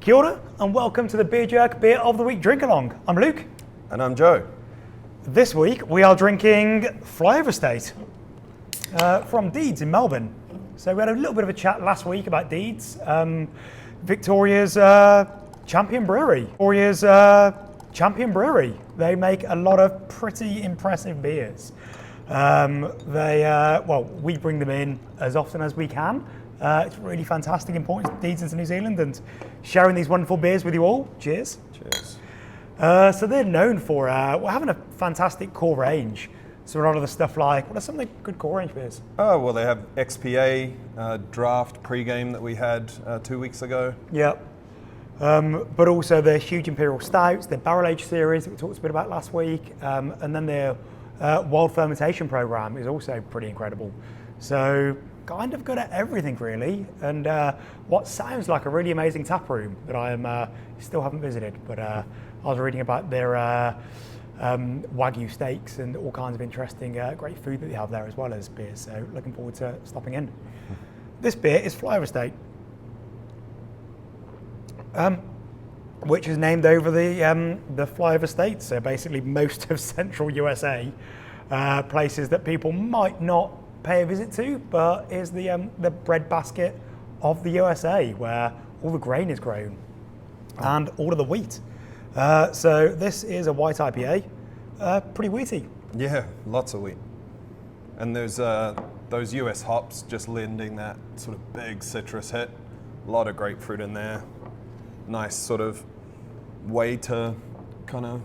Kia ora, and welcome to the Beer Jerk Beer of the Week Drink Along. I'm Luke. And I'm Joe. This week we are drinking Flyover State from Deeds in Melbourne. So we had a little bit of a chat last week about Deeds, Victoria's champion brewery. They make a lot of pretty impressive beers. We bring them in as often as we can. It's really fantastic importing Deeds into New Zealand and sharing these wonderful beers with you all. Cheers. Cheers. So they're known for having a fantastic core range. So a lot of the stuff like, what are some of the good core range beers? Oh, well, they have XPA draft pre-game that we had 2 weeks ago. Yep. But also their huge imperial stouts, their barrel age series that we talked a bit about last week, and then their wild fermentation program is also pretty incredible. So kind of good at everything really, and what sounds like a really amazing tap room that I still haven't visited, but I was reading about their Wagyu steaks and all kinds of interesting great food that they have there as well as beers, so looking forward to stopping in. This beer is Flyover State, which is named over the Flyover States, so basically most of central USA, places that people might not pay a visit to, but is the breadbasket of the USA, where all the grain is grown and all of the wheat. So this is a white IPA, pretty wheaty. Yeah, lots of wheat. And there's those US hops just lending that sort of big citrus hit. A lot of grapefruit in there. Nice sort of way to kind of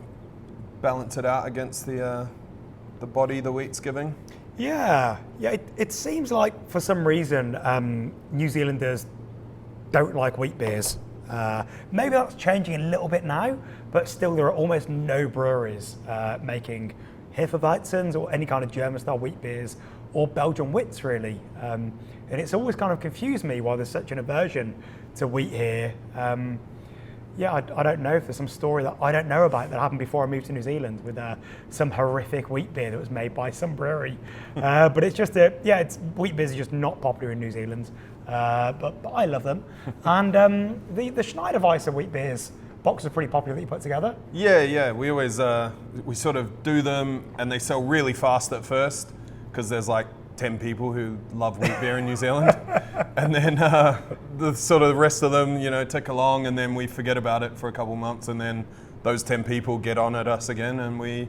balance it out against the body the wheat's giving. Yeah. It seems like for some reason New Zealanders don't like wheat beers. Maybe that's changing a little bit now, but still there are almost no breweries making Hefeweizens or any kind of German-style wheat beers or Belgian wits really. And it's always kind of confused me why there's such an aversion to wheat here. I don't know if there's some story that I don't know about that happened before I moved to New Zealand with some horrific wheat beer that was made by some brewery. But it's just wheat beers are just not popular in New Zealand, but I love them. And the Schneiderweiser wheat beers box is pretty popular that you put together. Yeah. We always we sort of do them, and they sell really fast at first because there's like 10 people who love wheat beer in New Zealand, and then the sort of rest of them, tick along, and then we forget about it for a couple months, and then those 10 people get on at us again, and we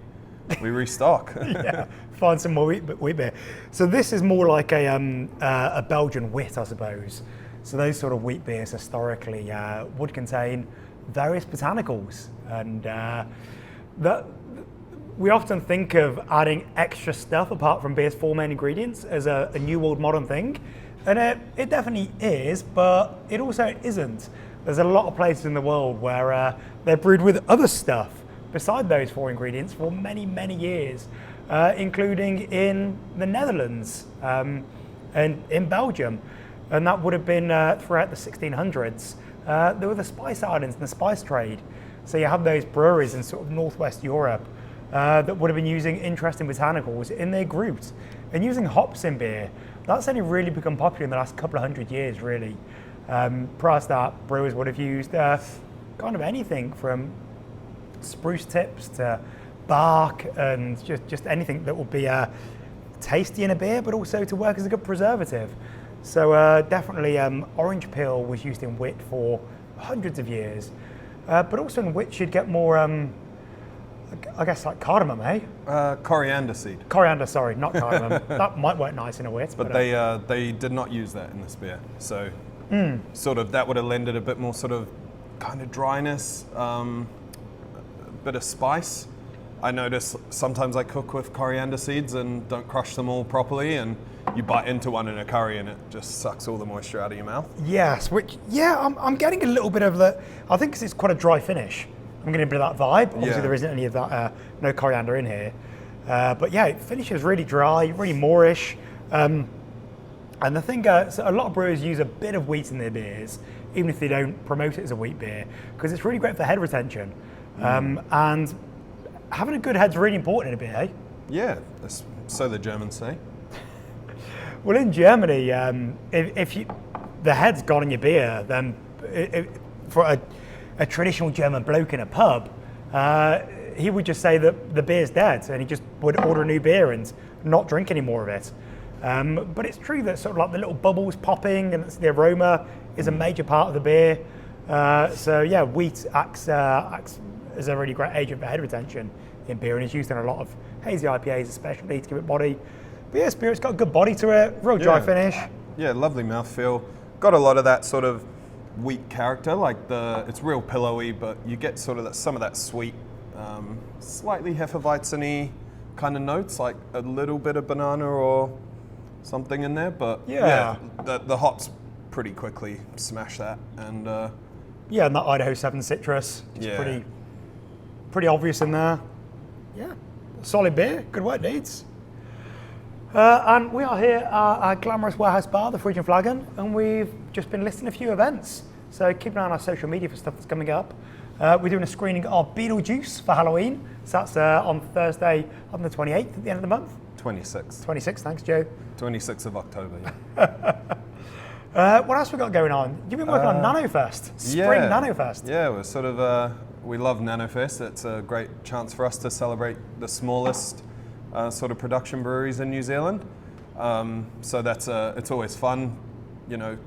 restock. Yeah, find some more wheat beer. So this is more like a Belgian wit, I suppose. So those sort of wheat beers historically would contain various botanicals, and we often think of adding extra stuff apart from beer's four main ingredients as a new world modern thing. And it definitely is, but it also isn't. There's a lot of places in the world where they're brewed with other stuff beside those four ingredients for many, many years, including in the Netherlands and in Belgium. And that would have been throughout the 1600s. There were the spice islands and the spice trade. So you have those breweries in sort of northwest Europe that would have been using interesting botanicals in their groups. And using hops in beer, that's only really become popular in the last couple of hundred years, really. Prior to that, brewers would have used kind of anything from spruce tips to bark and just anything that would be tasty in a beer, but also to work as a good preservative. So definitely orange peel was used in wit for hundreds of years. But also in wit you'd get more I guess like cardamom, eh? Coriander seed. Coriander, sorry, not cardamom. That might work nice in a wit. But they did not use that in this beer. So sort of that would have lended a bit more sort of kind of dryness, a bit of spice. I notice sometimes I cook with coriander seeds and don't crush them all properly, and you bite into one in a curry and it just sucks all the moisture out of your mouth. Yes, I'm getting a little bit of that. I think because it's quite a dry finish. I'm getting a bit of that vibe. Obviously, there isn't any of that, no coriander in here. But yeah, it finishes really dry, really moorish. And the thing, so a lot of brewers use a bit of wheat in their beers, even if they don't promote it as a wheat beer, because it's really great for head retention. And having a good head's really important in a beer, eh? Yeah, so the Germans say. Well, in Germany, if the head's gone in your beer, then for a traditional German bloke in a pub, he would just say that the beer's dead, and he just would order a new beer and not drink any more of it. But it's true that sort of like the little bubbles popping and the aroma is a major part of the beer. So yeah, wheat acts as a really great agent for head retention in beer, and is used in a lot of hazy IPAs especially to give it body. But yeah, Spirit's got a good body to it, real dry finish. Yeah, lovely mouthfeel. Got a lot of that sort of wheat character, like it's real pillowy, but you get sort of some of that sweet, slightly Hefeweizen-y kind of notes, like a little bit of banana or something in there. But yeah, the hops pretty quickly smash that, and yeah, and that Idaho 7 citrus, pretty obvious in there. Yeah, solid beer, good work, Deeds. And we are here at our glamorous warehouse bar, the Fridge and Flagon, and we've just been listing a few events. So keep an eye on our social media for stuff that's coming up. We're doing a screening of Beetlejuice for Halloween. So that's on Thursday on the 28th at the end of the month. 26th. 26th, thanks, Joe. 26th of October, yeah. What else we got going on? You've been working on NanoFest, Spring NanoFest. Yeah, we're sort of, we love NanoFest. It's a great chance for us to celebrate the smallest sort of production breweries in New Zealand. So that's it's always fun, you know,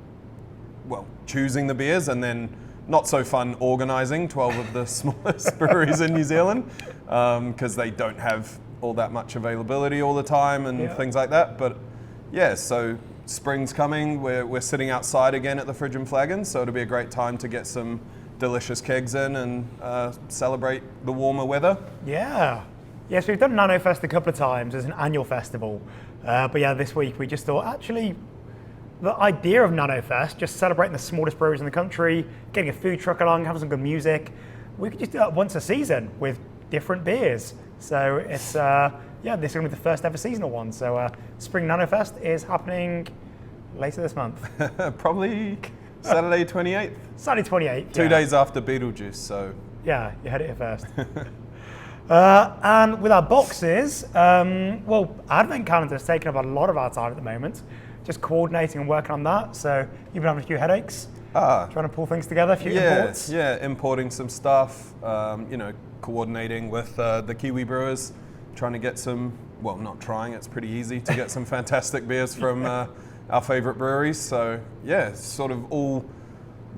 well, choosing the beers, and then not so fun organising 12 of the smallest breweries in New Zealand, because they don't have all that much availability all the time and things like that. But yeah, so spring's coming. We're sitting outside again at the Fridge and Flagon, so it'll be a great time to get some delicious kegs in and celebrate the warmer weather. Yeah. Yes, we've done NanoFest a couple of times as an annual festival. But yeah, this week we just thought, actually, the idea of NanoFest, just celebrating the smallest breweries in the country, getting a food truck along, having some good music, we could just do that once a season with different beers. So it's, yeah, this is going to be the first ever seasonal one. So Spring NanoFest is happening later this month. Probably Saturday 28th. Saturday 28th. 2 days after Beetlejuice, so. Yeah, you heard it here first. And with our boxes, well, Advent calendar's taken up a lot of our time at the moment, just coordinating and working on that. So you've been having a few headaches, trying to pull things together, a few imports. Yeah, importing some stuff, you know, coordinating with the Kiwi brewers, trying to get some, well, not trying, it's pretty easy to get some fantastic beers from our favourite breweries. So yeah, sort of all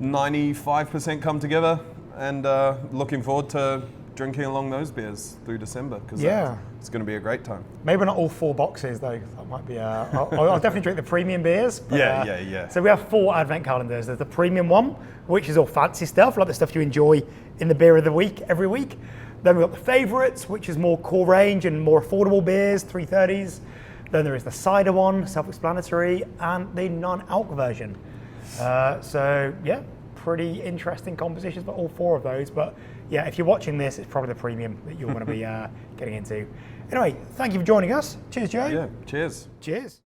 95% come together, and looking forward to drinking along those beers through December, because it's going to be a great time. Maybe not all 4 boxes though. That might be. I'll definitely drink the premium beers. But, yeah. So we have 4 advent calendars. There's the premium one, which is all fancy stuff, like the stuff you enjoy in the beer of the week every week. Then we've got the favourites, which is more core range and more affordable beers, 330s. Then there is the cider one, self-explanatory, and the non-alc version. So yeah, pretty interesting compositions for all 4 of those. But yeah, if you're watching this, it's probably the premium that you're going to be getting into. Anyway, thank you for joining us. Cheers, Joe. Yeah, cheers. Cheers.